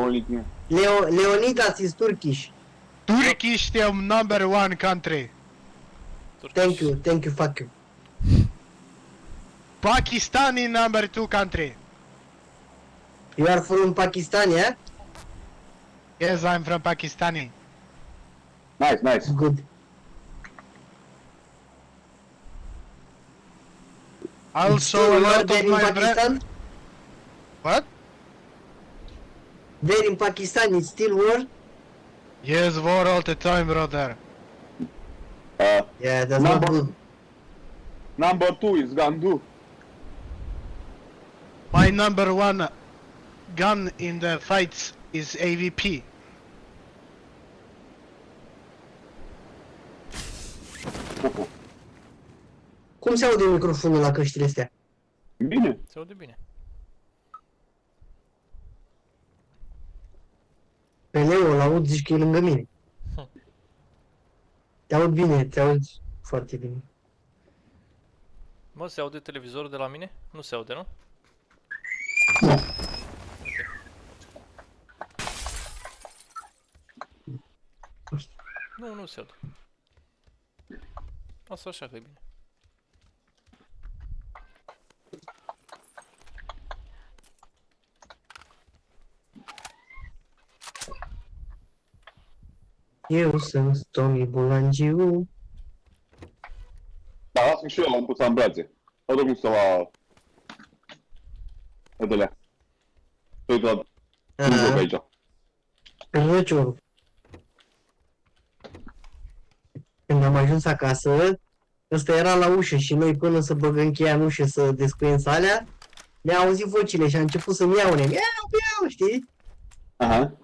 only. Leonidas is Turkish. Turkish is number one country. Thank you, fuck you. Pakistan is number two country. You are from Pakistan, yeah? Yes, I'm from Pakistani. Nice, nice. Good. Also, a lot there of in my friends. Pakistan? What? There in Pakistan, it's still war? Yes, war all the time, brother. Yeah, that's not good. Number 2 is Gandu. My number one gun in the fights is AVP. Cum se aude microfonul la căștile astea? Bine. Se aude bine. Pe Leo, îl aud, zici că e lângă mine. Te aud bine, te aud foarte bine. Mă, se aude televizorul de la mine? Nu se aude, nu? Nu, nu se aude. Asta așa că e bine. Eu sunt Tommy Bulangiu. Da, lasă-mi și eu, l-am pus în brațe. Uite cum se va... Uite-lea. Uite la... Nu joc aici. Răciorul. Când am ajuns acasă, ăsta era la ușă și noi până să băgăm cheia în ușă să descuiem salea, ne-a auzit vocile și a început să-mi iaune. Miau, miau, știi? Aha.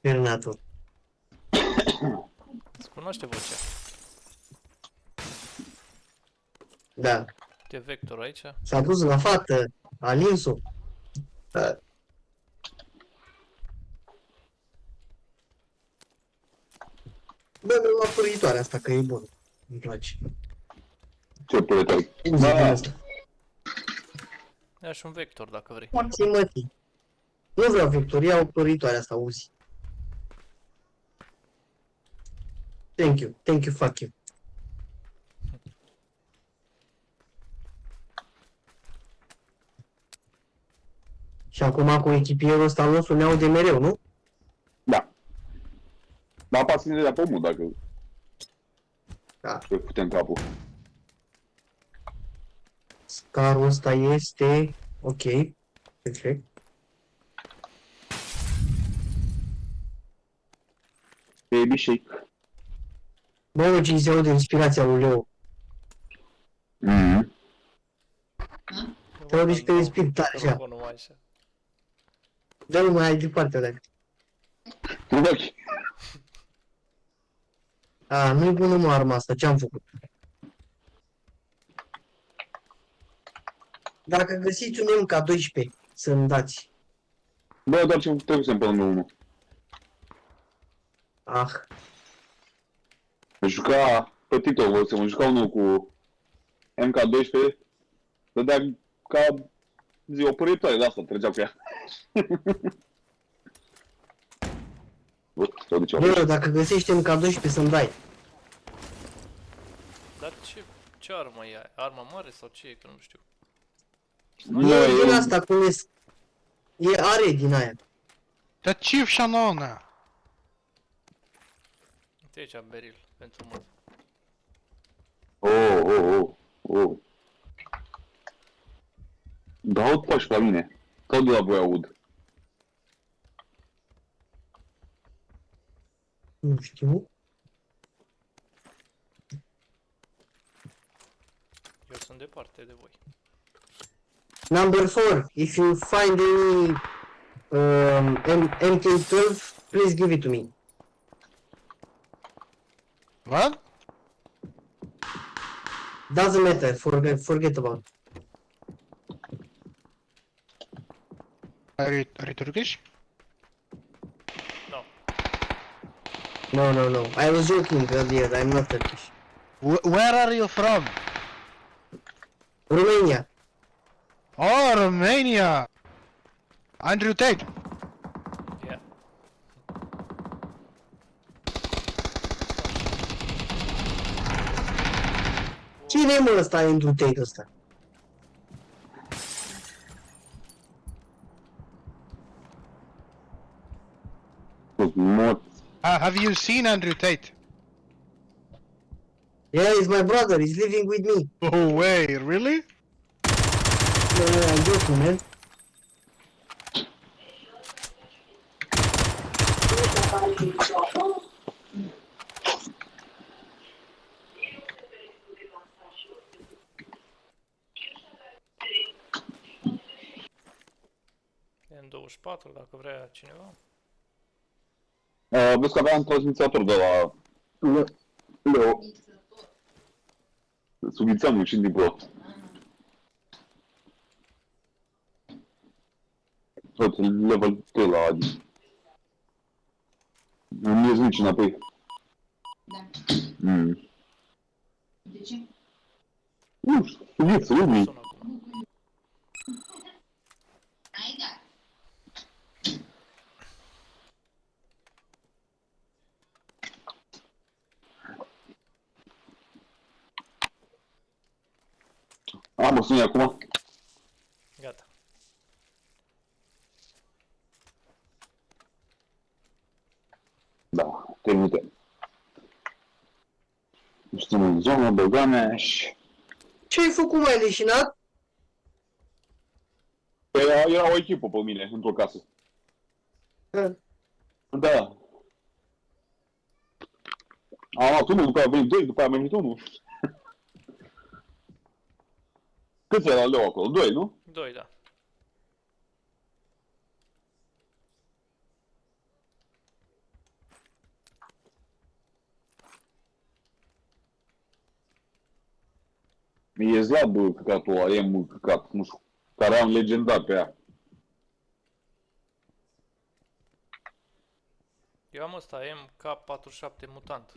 Terminator. Îți cunoaște vocea. Da. E Vector aici. S-a dus la fată, a lins-o. Bă, mi-am luat păritoarea asta, că e bun. Îmi place. Ce părătăi. Cum zic din asta? Ia și un Vector dacă vrei. Ții mătii. Nu vreau Victor, iau păritoarea asta, Uzi. Thank you, fuck you. Și acum cu echipierul ăsta al nostru ne aude mereu, nu? Da. Dar apasă de la pomul dacă... Da. Să putem capul. Scarul ăsta este... Ok. Perfect. Baby shake. Bă, ce se aude inspirația lui Leo. Mhm. Te aude și te respiri tare așa. Microfonul așa. Dă-l mai departe, ăla. În ochi. A, nu-i bună mă arma asta, ce-am făcut? Dacă găsiți un MK12 să-mi dați. Bă, doar ce trebuie să-mi pe lângă unul. Ah, Mă juca pe TikTok, să mă juca unul cu MK12, dădea ca zi o păritoare de asta, trăgea cu ea. Bă, se aude ceva. Leo, dacă găsești MK12 să-mi dai. Dar ce armă e? Arma mare sau ce e? Că nu știu. E din asta, cum e... E are din aia. Та чив, шановна. Uite aici beril pentru mult. Oh. Da, aud pași la mine. Tot de la voi aud. Nu știu. Eu sunt departe de voi. Number 4, if you find any MK12, please give it to me. What? Doesn't matter, forget about it. Are you Turkish? No. No. I was joking earlier, I'm not Turkish. Where are you from? Romania. Oh, Romania! Andrew Tate! Cine e mă ăsta Andrew Tate ăsta? Mort. Have you seen Andrew Tate? Yeah, he's my brother, he's living with me. Oh, way, really? I'm joking, man. N24 dacă vrea cineva. Vezi că aveam transmițator de la Leo. Sughițeam și din pro. Tot level 3 la Adi. Nu ies nici înapoi. Da. De ce? Nu știu, sughiță, lumii. Sună acum. Ai da. Mă suni acum. Gata. Da, terminate. Suntem în zonă, Băganeș. Ce ai făcut, mai leșinat? Era o echipă pe mine, într-o casă. Da. Am luat unul, după aia a venit doi, după aia a venit unul. Câți era Leo acolo? Doi, nu? 2, da. E slab căcatul ăla, e mult căcat, nu știu, care am legendar pe ea. Eu am ăsta, MK47 mutant.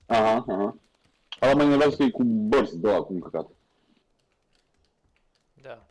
Aha. Ala mai nervos că e cu burst de ăla, cum căcat. Da.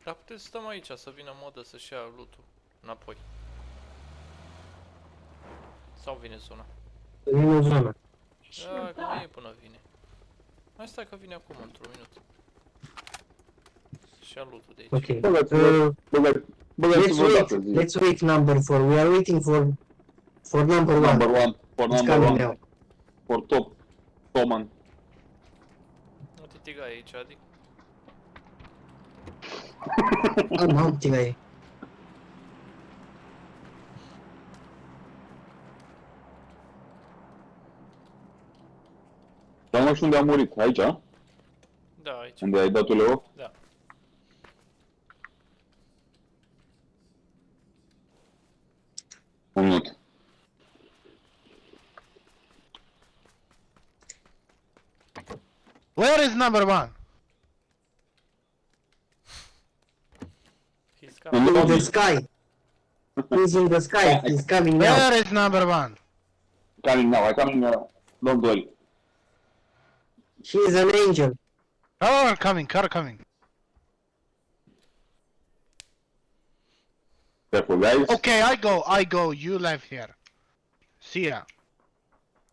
Dar puteți să stăm aici, să vină modă să-și ia loot-ul înapoi. Sau vine zona? Vine o zonă. Da, că nu e până vine. Mai stai că vine acum, într-un minut. Și ia loot-ul de aici. Ok. Băgați-vă o dată, zi. Let's wait number 4. We are waiting for number 1. Number one, for It's number coming one, now. for top, Toman. Nu te tiga aici, Adi. Am tigai. Dar nu știu unde a murit, aici, a? Da, aici. Unde ai dat-o Leo? Da. Un minut. Where is number 1? He's coming. In the sky. He's in the sky. He's coming now. Where is number 1? Coming now, don't worry. He is an angel. Car coming. Careful, guys. Okay, I go, you live here. See ya.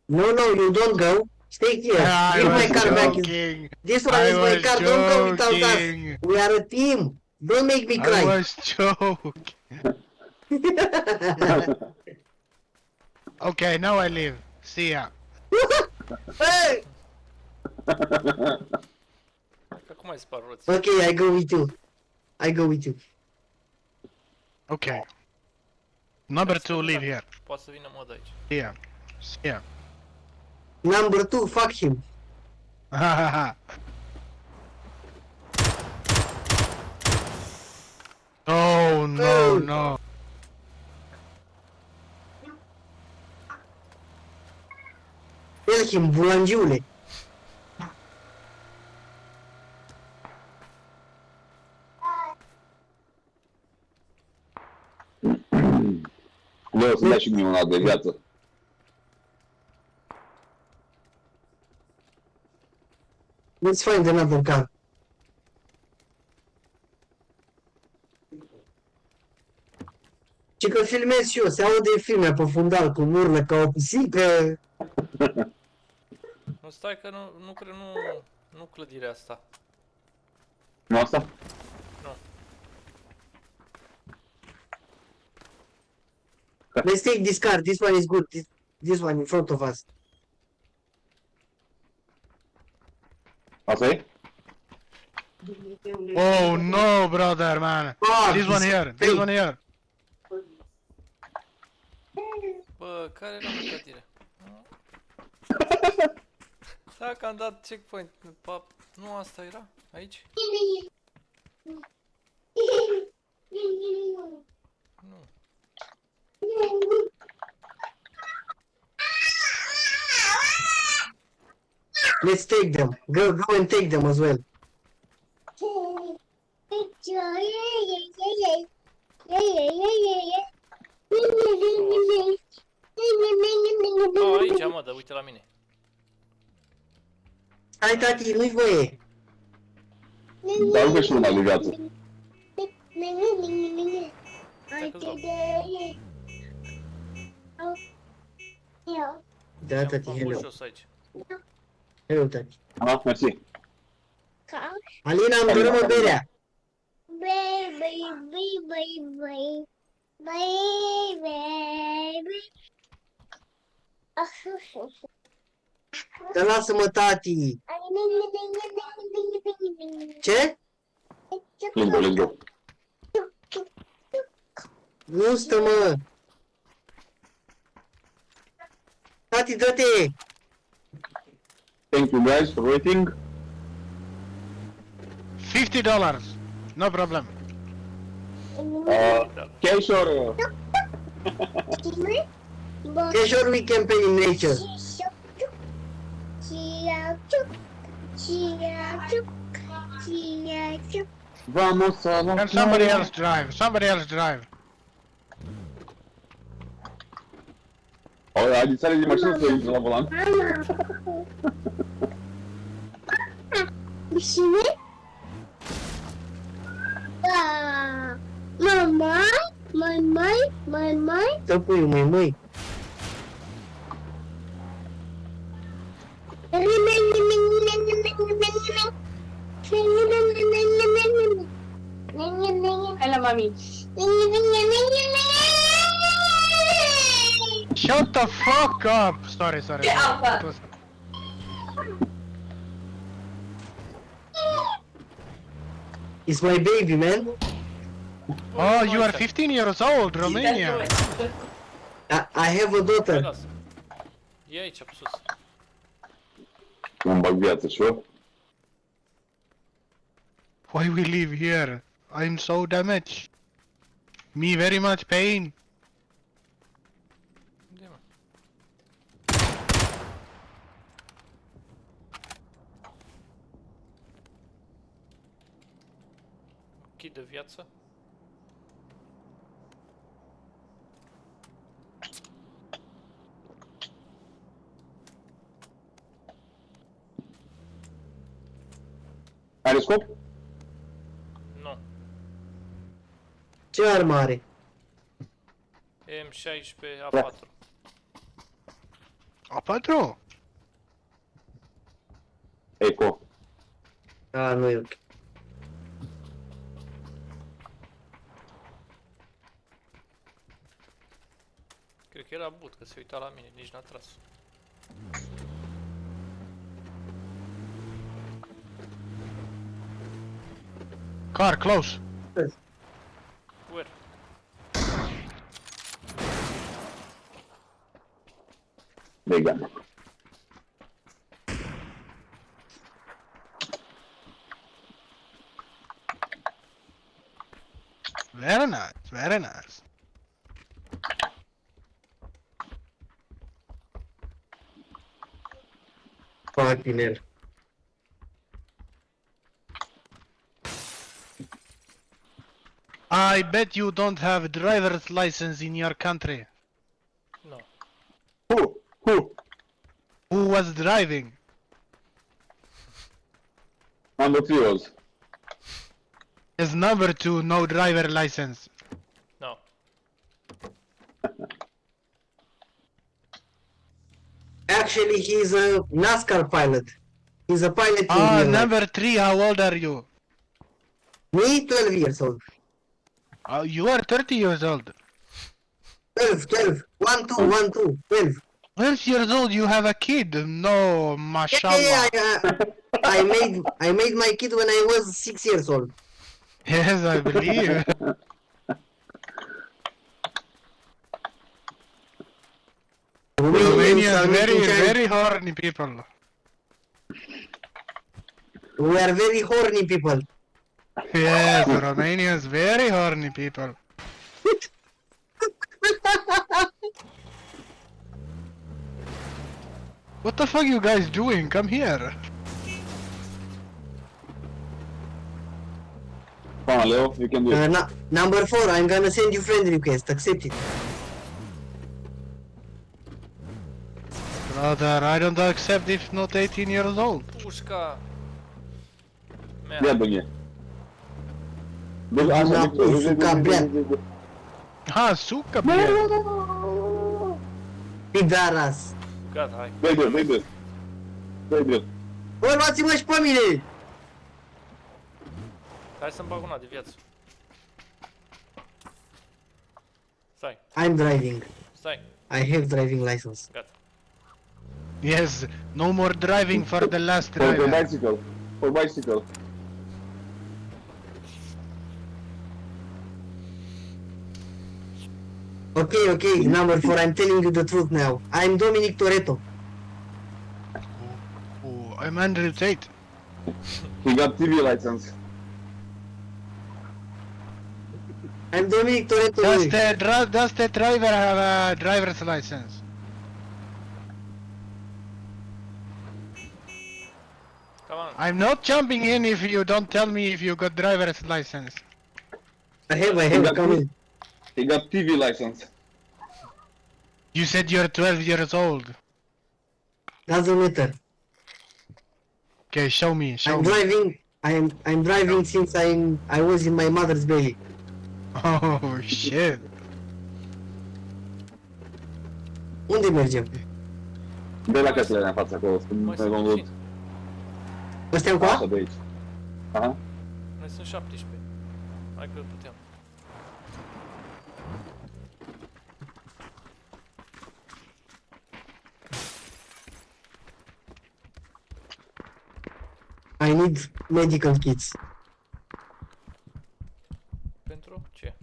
No, you don't go. Stay here. I Give my was car back. joking. This one I is my was car. Don't go without us. joking. We are a team. Don't make me I cry. was joking. Okay, now I leave. See ya. Hey! Că cum ai spart roții? Okay, I go with you. Okay. Number 2, leave here. Poate să vină mod aici. See ya. See ya. Number 2, fuck him. Oh no. Ibrahim, bulangiule. Leo, să-mi dai și mie una de viață. Let's find another gun. Ce că filmez și eu, se aude filme pe fundal cum urlă ca o pisică. Nu, stai că nu cred, nu clădirea asta. Nu asta? Let's take this car, this one is good, this one in front of us. Asta e? Oh no, brother, man. Ah, This one here. This one here. Bă, care era clădirea? Da, că am dat checkpoint. Nu asta era? Aici? Nu. Let's take them. Go and take them as well. Oh, aici, mă, dă uite la mine. Hai, tati, nu-i voie. Dar uite și una de viață. Da, tati, Am hello. jos aici. Hello, tati. Ah, mersi. Alina, îmi dărâmă berea. Că lasă-mă, tati. Ce? Let's go, let's go. Nu stă, mă. Tati, dă-te. Thank you guys for waiting. $50. No problem. Cash or... Cash or we can pay in nature. Vamos a la Can somebody else drive? Somebody else drive. Hadi sare din mașină să intri la volan. Măi, Dă puiul, măi. hai la mami. Shut the fuck up! Sorry. Get out, It was- It's my baby, man. Oh, you are 15 years old, Romania. I have a Hai, daughter. lasă. E aici, pe sus. Îmi bag viață și eu. Why we live here? I'm so damaged. Me very much pain. Unde e, mă? Kit de viață? Are scop? Nu. Ce armă are? M16 A4. A4? Eco. Ah, nu e ok. Cred că era but, că se uita la mine, nici n-a tras. Car close. Where? Vegan. Very nice, very nice. Fucking hell. I bet you don't have driver's license in your country. No. Who? Who was driving? Number 3 was. Is number 2 no driver license? No. Actually, he's a NASCAR pilot. He's a pilot in Ah, real life. number 3, how old are you? Me, 12 years old. You are 30 years old. 12. 1, 2, 1, 2. 12. 12 years old, you have a kid. No, mashallah. I made my kid when I was 6 years old. Yes, I believe. Romanians are making very horny people. We are very horny people. Yes, Romanians very horny people. What the fuck you guys doing? Come here. Come on, Leo, you can do it. Number 4, I'm gonna send you friend request. Accept it. Brother, I don't accept if not 18 years old. Pușca! Ia Mea, dă-mi. Dă-mi, așa, Înapoi, suca, brea. Ha, sucă, bine. Pidaras. gata, hai. Dă-i. Bă, luați-mă și pe mine! Hai să-mi bag una de viață. Stai, I'm driving. stai, I have driving license. gata. Yes, no more driving for the last For driver. bicycle. For bicycle. Okay, number 4, I'm telling you the truth now. I'm Dominic Toretto. Oh, I'm Andrew Tate. He got TV license. I'm Dominic Toretto. Does the driver have a driver's license? Come on. I'm not jumping in if you don't tell me if you got driver's license. I have, come in. He got TV license. You said you're 12 years old. Doesn't matter. Okay, show me. I'm driving. I'm driving since I was in my mother's belly. Oh shit. Unde mergem? De la casele în fața acolo. Mai sunt Vom puțin. Ăstea cu Așa de aici. Aha. Mai sunt 17. Hai că putem. I need medical kits. Pentru ce?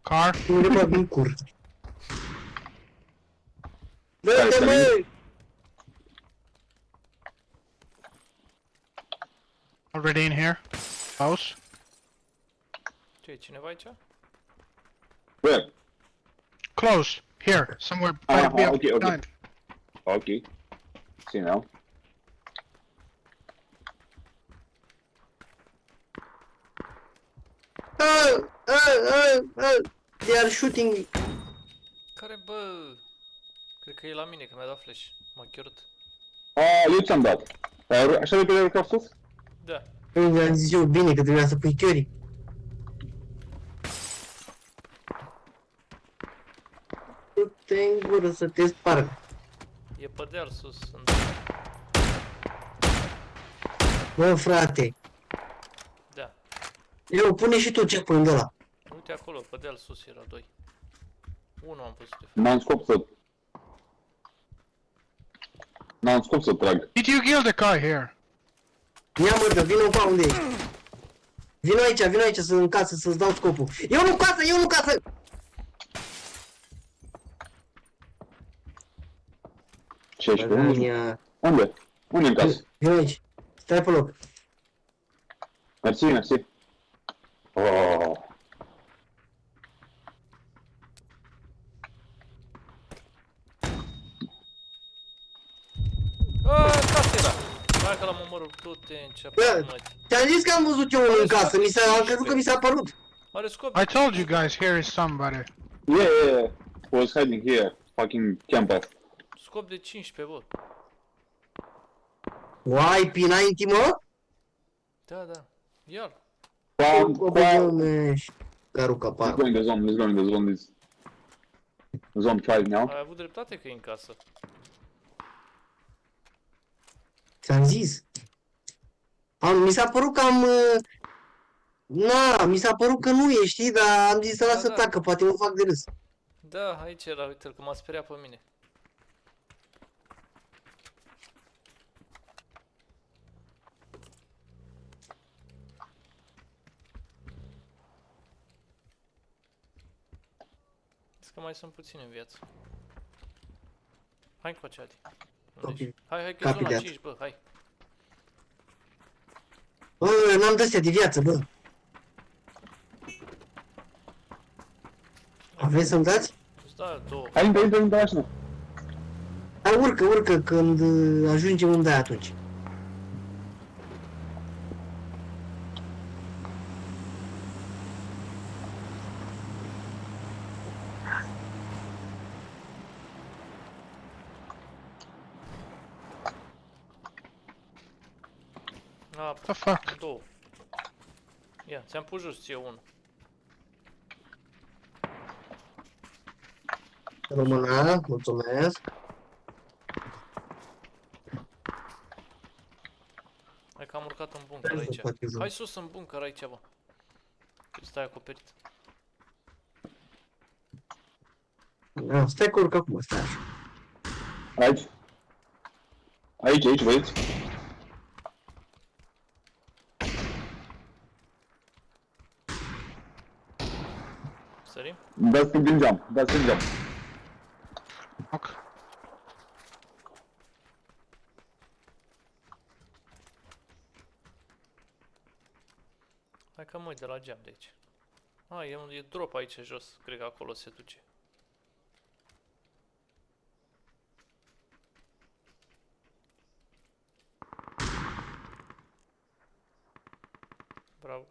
Car? Unde mă în cur. Dă-te, mă! Already in here? House? Ce, e cineva aici? Where? Close. Here. Somewhere Ah, behind. okay. behind. Okay. See now. They are shooting me. Care, bă? Cred că e la mine, că mi-a dat flash. M-a chiorut. Eu ți-am dat. Așa repede urcau sus? Da. Am zis eu, bine că trebuia să pui chiori. Du-te în gură să te sparg. E pe deal sus. Bă, frate. Da. Eu, pune și tu checkpoint ăla. Uite acolo, pe deal sus era 2. 1 am văzut de fapt. N-am scop să... N-am scop să trag. Did you kill the car here? Ia mă, vină pa unde ești. Vino aici să în casă, să-ți dau scopul. Eu nu casă! 16. Unde? Unde în casă? Vino aici. Stai pe loc. Mersi. Oh. du-te în ce Bă, măti. ți-am zis că am văzut eu unul în casă, am crezut că mi s-a părut. Are scop I told you guys, here is somebody. Yeah. Was hiding here. Fucking camper. Scop de 15, bă. Uai, P90, mă? Da, da. Ia-l. Caru Let's capar. go in the zone. Let's go in the zone. This zone 5 now. Ai avut dreptate că e în casă. Ți-am zis. Mi s-a părut că am... Na, mi s-a părut că nu e, știi, dar am zis să lasă Da, da. tacă, poate mă fac de râs. Da, aici era, uite-l, că m-a speriat pe mine. Zic că mai sunt puțini în viață. Hai încoace, Adi. Unde ești? Hai, că e zona Capitat. 5, bă, hai. Bă, n-am de-astea de viață, bă. Vreți să-mi dați? Îți da două. Hai, intră în mașină. Hai, urcă, când ajungem unde ai atunci. A, The fuck? două. Ia, ți-am pus jos ție unul. Româna, mulțumesc. Hai că am urcat în bunker aici. Poate joc. Hai sus în bunker aici, bă. Stai acoperit. Da, stai că urc acum, stai așa. Aici. Aici, băieți. Sărim? Dați din geam. Dați din geam. Ok. Hai că mă uit de la geam de aici. A, e drop aici jos. Cred că acolo se duce. Bravo.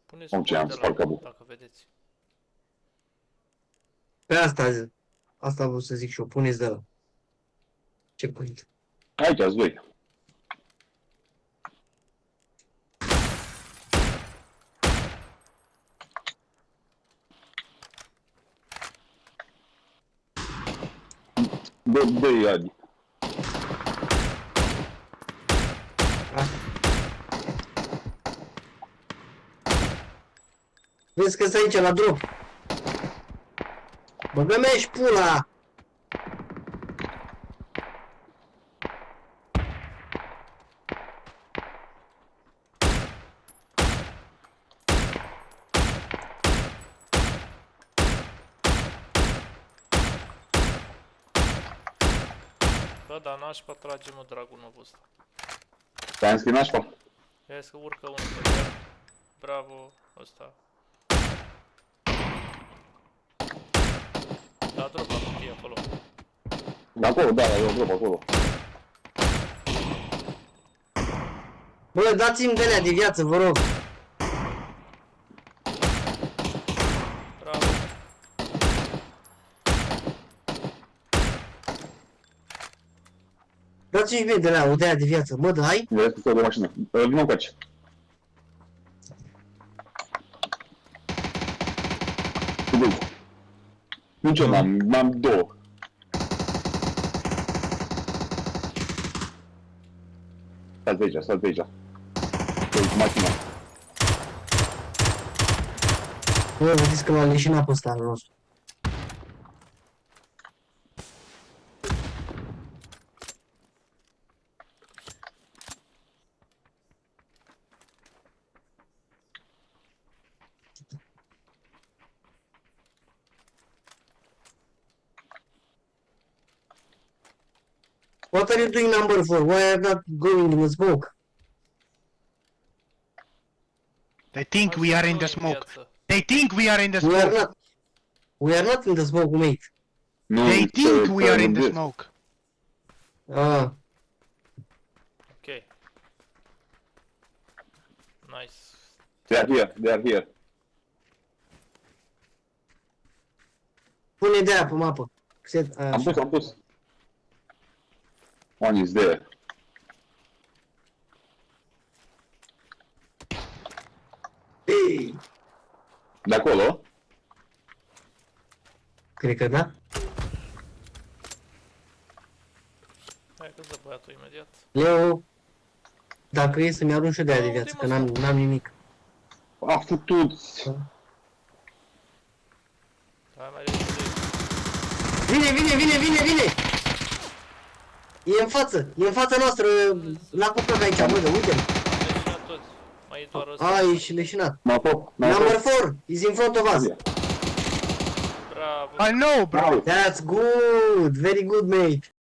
Puneți Ce am spart capul. dacă vedeți. Pe asta vreau să zic și eu, puneți de la. Ce point? Aici, ați doi. Dă-i, Adi. Vezi că stai aici la drop. Băgă-mi aici pula! Bă, dar nașpa trage mă dragul nou ăsta. Te-am scris nașpa? Vezi că urcă unul pe el. Bravo, ăsta. Da, drop la cutie acolo. De acolo, da, eu drop acolo. Bă, dați-mi de alea de viață, vă rog. Bravo. Dați-mi mie de alea, o de aia de viață. Mă, dai? Vezi că stă de mașină. Vină încoace. Nici eu n-am două. Stați aici, stați aici. Uite, mașina. Bă, vedeți că l-a leșinat pe ăsta al nostru. What are you doing, number 4? Why are you not going in the smoke? They think we are in the smoke. They think we are in the We are smoke. not. We are not in the smoke, mate. Nu, They think we are in the gândesc. smoke. Ah. Nice. They are here, they are here. Pune de aia pe mapă. Set, Am pus, am pus. One is there. Ei, De acolo? cred că da. Hai că dă băiatul imediat. Leo, dacă e să-mi arunci și de aia de Nu, viață, că uite-mă, n-am nimic. A futut. Hai mai repede. Vine! E în fața noastră, la cupă aici, mă, uite-l. Am leșinat toți. Mai e doar ăsta. A, e și leșinat. Mă apop, mă Number apop. 4 is in front of us. Bravo. I know, bro. Bravo. That's good, very good, mate.